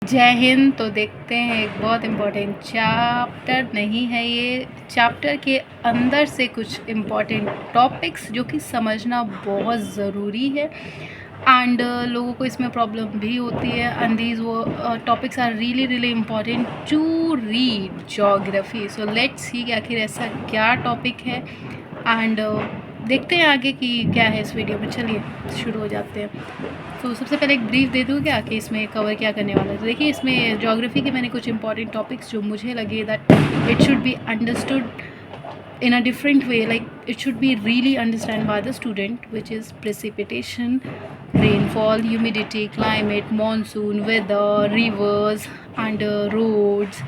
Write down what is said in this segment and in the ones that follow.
जय हिंद। तो देखते हैं एक बहुत इम्पोर्टेंट चैप्टर नहीं है ये, चैप्टर के अंदर से कुछ इम्पोर्टेंट टॉपिक्स जो कि समझना बहुत ज़रूरी है एंड लोगों को इसमें प्रॉब्लम भी होती है एंड दीज वो topics are really really important to read geography. So let's see कि आखिर ऐसा क्या टॉपिक है एंड देखते हैं आगे कि क्या है इस वीडियो में। चलिए शुरू हो जाते हैं। तो सबसे पहले एक ब्रीफ दे दूँ क्या कि इसमें कवर क्या करने वाला है। तो देखिए इसमें ज्योग्राफी के मैंने कुछ इंपॉर्टेंट टॉपिक्स जो मुझे लगे that it should be understood in a different way, like it should be really understand by the student, which is precipitation, rainfall, humidity, climate, monsoon, weather, rivers and roads,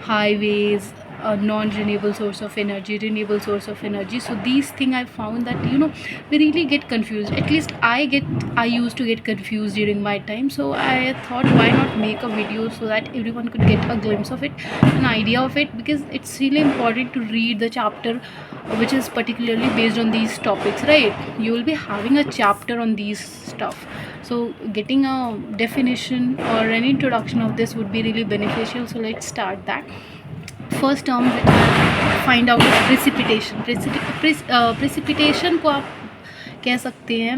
highways, non-renewable source of energy, renewable source of energy. So these thing I found that we really get confused. At least I used to get confused during my time. So I thought, why not make a video so that everyone could get a glimpse of it, an idea of it, because it's really important to read the chapter which is particularly based on these topics, right? You will be having a chapter on these stuff, so getting a definition or an introduction of this would be really beneficial. So let's start that. First term find out precipitation. Precipitation को आप कह सकते हैं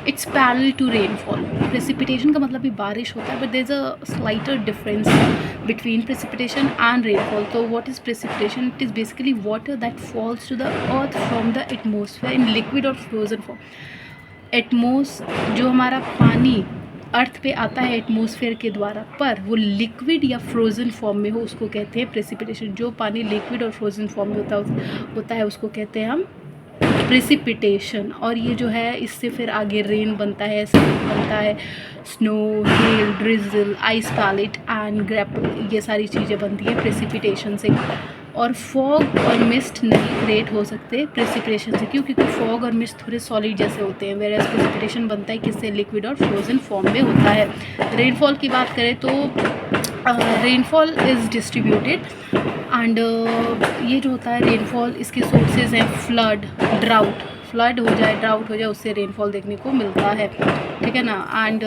it's parallel to rainfall. Precipitation का मतलब भी बारिश होता है, but there is a slighter difference between precipitation and rainfall. तो what is precipitation? It is basically water that falls to the earth from the atmosphere in liquid और frozen form. जो हमारा पानी अर्थ पे आता है एटमॉस्फेयर के द्वारा, पर वो लिक्विड या फ्रोज़न फॉर्म में हो, उसको कहते हैं प्रेसिपिटेशन। जो पानी लिक्विड और फ्रोज़न फॉर्म में होता है उसको कहते हैं हम प्रेसिपिटेशन। और ये जो है इससे फिर आगे रेन बनता है, snow, hail, drizzle, ice pellet and graupel, ये सारी चीज़ें बनती है प्रेसिपिटेशन से। और फॉग और मिस्ट नहीं क्रिएट हो सकते प्रेसिपिटेशन से, क्योंकि फॉग और मिस्ट थोड़े सॉलिड जैसे होते हैं, वेयर एज प्रेसिपिटेशन बनता है किससे? लिक्विड और फ्रोजन फॉर्म में होता है। रेनफॉल की बात करें तो रेनफॉल इज़ डिस्ट्रीब्यूटेड एंड ये जो होता है रेनफॉल, इसके सोर्सेज हैं फ्लड, फ्लड हो जाए, ड्राउट हो जाए, उससे रेनफॉल देखने को मिलता है, ठीक है ना। एंड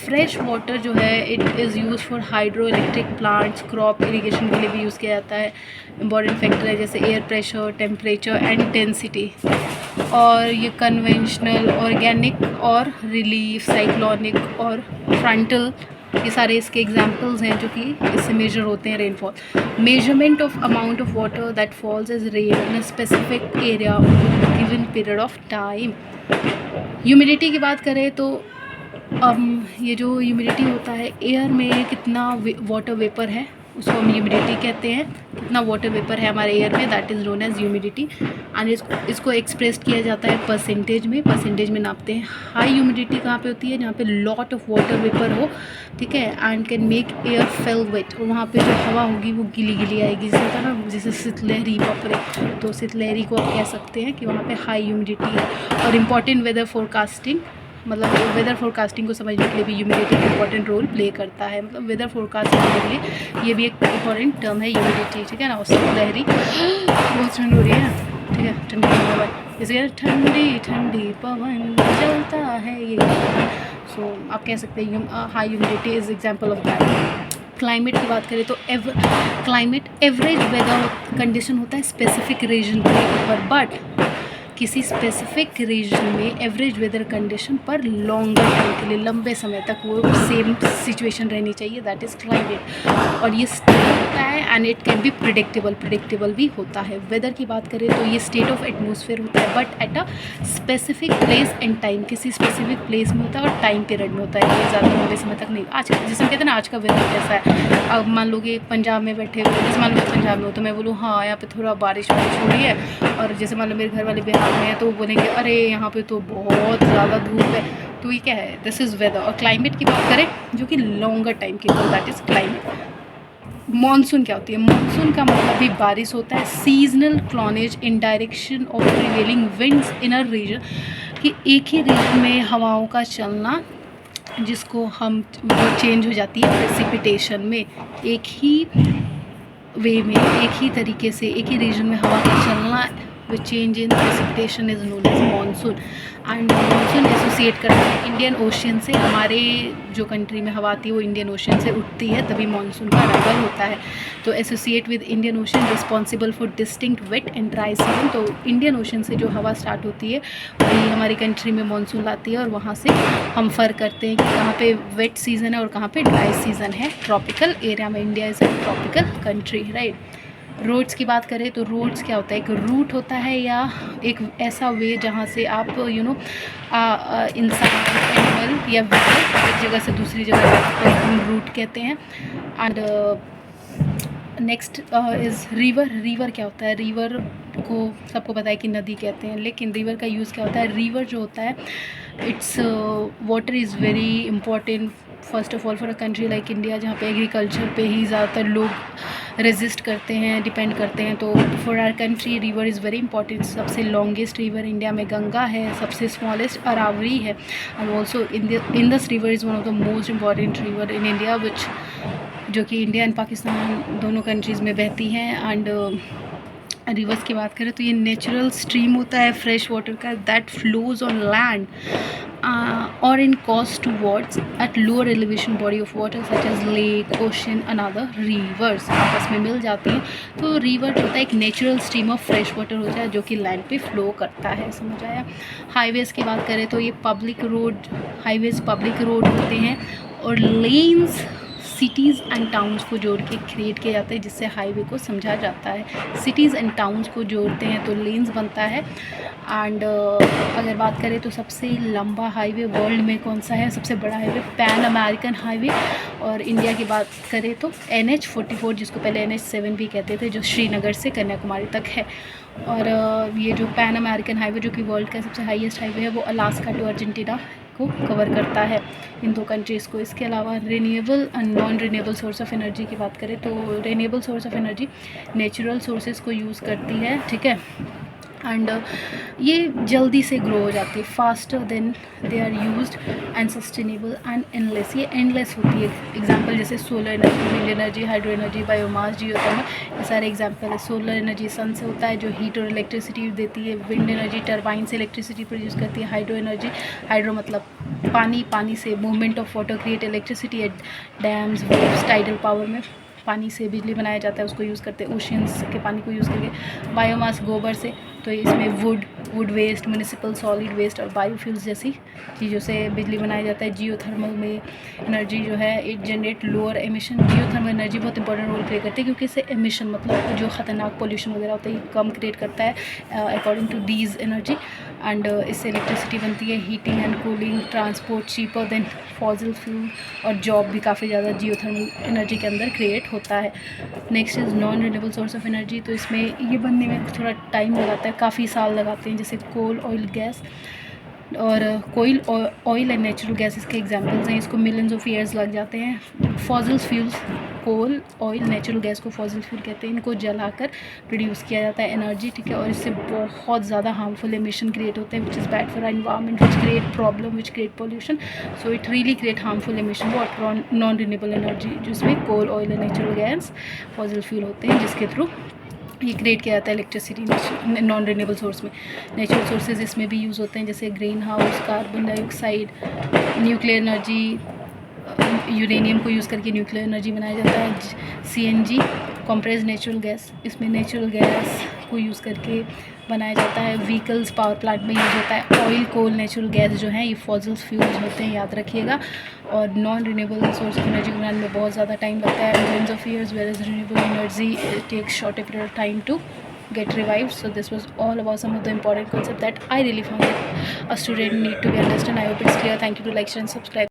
फ्रेश वाटर जो है it is use for hydro electric plants, crop irrigation के लिए भी यूज़ किया जाता है। इम्पॉर्टेंट फैक्टर है जैसे air pressure, temperature and intensity. और ये कन्वेंशनल, ऑर्गेनिक और रिलीफ, साइक्लोनिक और फ्रंटल, ये सारे इसके एग्जाम्पल्स हैं जो कि इससे मेजर होते हैं rainfall. Measurement of amount of water that falls as rain in a specific area given period of time. Humidity की बात करें तो ये जो ह्यूमिडिटी होता है, एयर में कितना वाटर वेपर है उसको हम ह्यूमिडिटी कहते हैं। कितना वाटर वेपर है हमारे एयर में, that is known as humidity. And इसको एक्सप्रेस किया जाता है परसेंटेज में नापते हैं। हाई ह्यूमिडिटी कहाँ पे होती है? जहाँ पे लॉट ऑफ वाटर वेपर हो, ठीक है, and can make air feel wet. और वहाँ पे जो हवा होगी वो गीली आएगी, जैसे होता है ना, जैसे शीतलहरी वापरे, तो शीतलहरी को आप कह सकते हैं कि वहाँ पे हाई ह्यूमिडिटी है। और इम्पॉर्टेंट वेदर फोरकास्टिंग, मतलब वेदर फोरकास्टिंग को समझने के लिए भी ह्यूमिडिटी एक इंपॉर्टेंट रोल प्ले करता है। मतलब वेदर फोरकास्ट करने के लिए ये भी एक इंपॉर्टेंट टर्म है ह्यूमिडिटी, ठीक है ना। उससे लहरी बहुत ठंड हो रही है, ठीक है, ठंडी हवा, जैसे ठंडी पवन चलता है ये। सो आप कह सकते हैं high humidity is example of that. Climate की बात करें तो क्लाइमेट एवरेज वेदर कंडीशन होता है स्पेसिफिक रीजन के ऊपर, बट किसी स्पेसिफिक रीजन में एवरेज वेदर कंडीशन पर लॉन्गर टाइम के लिए, लंबे समय तक वो सेम सिचुएशन रहनी चाहिए, दैट इज़ क्लाइमेट। और ये स्टेट होता है and it can be predictable भी होता है। वेदर की बात करें तो ये स्टेट ऑफ एटमॉस्फेयर होता है, but at a specific place and time, किसी स्पेसिफिक प्लेस में होता है और टाइम पीरियड में होता है, ये ज़्यादा लंबे समय तक नहीं। आज जैसे कहते हैं ना, आज का वेदर कैसा है, अब मान लो कि पंजाब में बैठे हुए, जैसे मान लो पंजाब में हो तो मैं बोलूँ हाँ यहाँ पे थोड़ा बारिश हो रही है, और जैसे मान लो मेरे घर वाले बिहार में है तो वो बोलेंगे अरे यहाँ पे तो बहुत ज़्यादा धूप है। तो ये क्या है? This is weather. और क्लाइमेट की बात करें जो कि लॉन्गर टाइम की, तो दैट इज़ क्लाइमेट। मॉनसून क्या होती है? मॉनसून का मतलब भी बारिश होता है। Seasonal change in direction of prevailing winds in a region, कि एक ही रीजन में हवाओं का चलना, जिसको हम वो चेंज हो जाती है प्रेसिपिटेशन में। एक ही वे में, एक ही तरीके से, एक ही रीजन में हवा का चलना, which change in precipitation is known as monsoon. And monsoon associate करते हैं इंडियन ओशन से। हमारे जो कंट्री में हवा आती है वो इंडियन ओशन से उठती है, तभी मानसून का अराइवल होता है। तो associate with Indian Ocean responsible for distinct wet and dry season. तो इंडियन ओशन से जो हवा स्टार्ट होती है वही हमारी कंट्री में मानसून लाती है, और वहाँ से हम फ़र्क करते हैं कि कहाँ पे वेट सीज़न है और कहाँ पे ड्राई सीज़न है। ट्रॉपिकल एरिया में India is a tropical country, right. Roads की बात करें तो रोड्स क्या होता है, एक रूट होता है या एक ऐसा वे जहाँ से आप इंसान, एनिमल या व्हीकल एक जगह से दूसरी जगह जाते हैं, हम रूट कहते हैं। And next is river. River क्या होता है, रिवर को सबको पता है कि नदी कहते हैं, लेकिन रिवर का यूज़ क्या होता है। रिवर जो होता है, it's water is very important first of all for a country like India, जहाँ पे एग्रीकल्चर पे ही ज़्यादातर लोग रेजिस्ट करते हैं, डिपेंड करते हैं। तो for our country river is very important. सबसे लॉन्गेस्ट रिवर इंडिया में गंगा है, सबसे स्मॉलेस्ट अरावली है, and also Indus river is one of the most important river in India, which जो कि इंडिया एंड पाकिस्तान दोनों कंट्रीज़ में बहती हैं। एंड रिवर्स की बात करें तो ये नेचुरल स्ट्रीम होता है फ्रेश वाटर का, दैट फ्लोज ऑन लैंड और इन कॉस्ट towards at lower elevation body of water such as lake, ocean and other rivers आपस में मिल जाते हैं। तो रिवर जो होता है एक natural stream of fresh water होता है जो कि लैंड पे फ्लो करता है, समझ आया। हाईवेज़ की बात करें तो ये public road, highways public road होते हैं, और लेन्स सिटीज़ एंड टाउन्स को जोड़ के क्रिएट किया जाता है, जिससे हाईवे को समझा जाता है। सिटीज़ एंड टाउन्स को जोड़ते हैं तो लेन्स बनता है। एंड अगर बात करें तो सबसे लंबा हाईवे वर्ल्ड में कौन सा है, सबसे बड़ा हाईवे पैन अमेरिकन हाईवे। और इंडिया की बात करें तो NH-44, जिसको पहले NH-7 भी कहते थे, जो श्रीनगर से कन्याकुमारी तक है। और ये जो पैन अमेरिकन हाईवे जो कि वर्ल्ड का सबसे हाईएस्ट हाईवे है, वो अलास्का टू अर्जेंटीना को कवर करता है, इन दो कंट्रीज़ को। इसके अलावा renewable and non renewable source of energy की बात करें तो renewable source of energy natural sources को यूज़ करती है, ठीक है। एंड ये जल्दी से ग्रो हो जाती है, faster than they are used and sustainable and endless. ये एंडलेस होती है। एग्जांपल जैसे solar energy, wind energy, hydro energy, biomass, geothermal, ये सारे एग्जांपल है। सोलर एनर्जी सन से होता है जो हीट और इलेक्ट्रिसिटी देती है। विंड एनर्जी टरबाइन से इलेक्ट्रिसिटी प्रोड्यूस करती है। हाइड्रो एनर्जी, हाइड्रो मतलब पानी, पानी से movement of water create electricity at dams, waves, tidal power में पानी से बिजली बनाया जाता है, उसको यूज़ करते हैं ओशियंस के पानी को यूज़ करके। बायोमास गोबर से, तो इसमें wood waste, municipal solid waste और बायोफ्यूल्स जैसी चीज़ों से बिजली बनाया जाता है। जियोथर्मल में एनर्जी जो है it generate lower emission. Geothermal energy बहुत इंपॉर्टेंट रोल प्ले करती है, क्योंकि इससे एमिशन मतलब जो ख़तरनाक पोल्यूशन वगैरह होता है ये कम क्रिएट करता है according to these energy. And इससे इलेक्ट्रिसिटी बनती है, heating and cooling, transport cheaper than fossil fuel, और जॉब भी काफ़ी ज़्यादा जियोथर्मल एनर्जी के अंदर क्रिएट होता है। Next is non renewable source of energy. तो इसमें ये बनने में थोड़ा टाइम लगाता है, काफ़ी साल लगाते हैं, जैसे कोल, ऑयल, गैस। और कोयल, ऑयल एंड नेचुरल गैस इसके एग्जांपल्स हैं। इसको मिलियंस ऑफ ईयर्स लग जाते हैं। फॉसिल फ्यूल्स, कोल, ऑयल, नेचुरल गैस को फॉसिल फ्यूल कहते हैं। इनको जलाकर प्रोड्यूस किया जाता है एनर्जी, ठीक है। और इससे बहुत ज़्यादा हार्मफुल एमिशन क्रिएट होते हैं, which is bad for environment, which create problem, which create pollution. So it really create harmful emission. वो नॉन रिन्यूएबल एनर्जी जिसमें coal, oil and natural gas, fossil fuel होते हैं, जिसके थ्रू ये create किया जाता है इलेक्ट्रिसिटी नॉन रिन्यूएबल सोर्स में। नेचुरल सोर्सेज इसमें भी यूज़ होते हैं, जैसे green house, carbon dioxide, nuclear energy, uranium को यूज़ करके न्यूक्लियर एनर्जी बनाया जाता है। CNG, कॉम्प्रेस्ड नेचुरल गैस, इसमें नेचुरल गैस को यूज़ करके बनाया जाता है। व्हीकल्स, पावर प्लांट में यूज़ होता है। ऑयल, कोल, नेचुरल गैस जो है ये फॉसिल फ्यूल्स होते हैं, याद रखिएगा। और non renewable source of energy बनाने में बहुत ज़्यादा टाइम लगता है, millions of years, where is renewable energy takes short period of time to get revived. So this was all about some of the important concepts that I really found that a student need to be understand. I hope it's clear. Thank you to like, share and subscribe.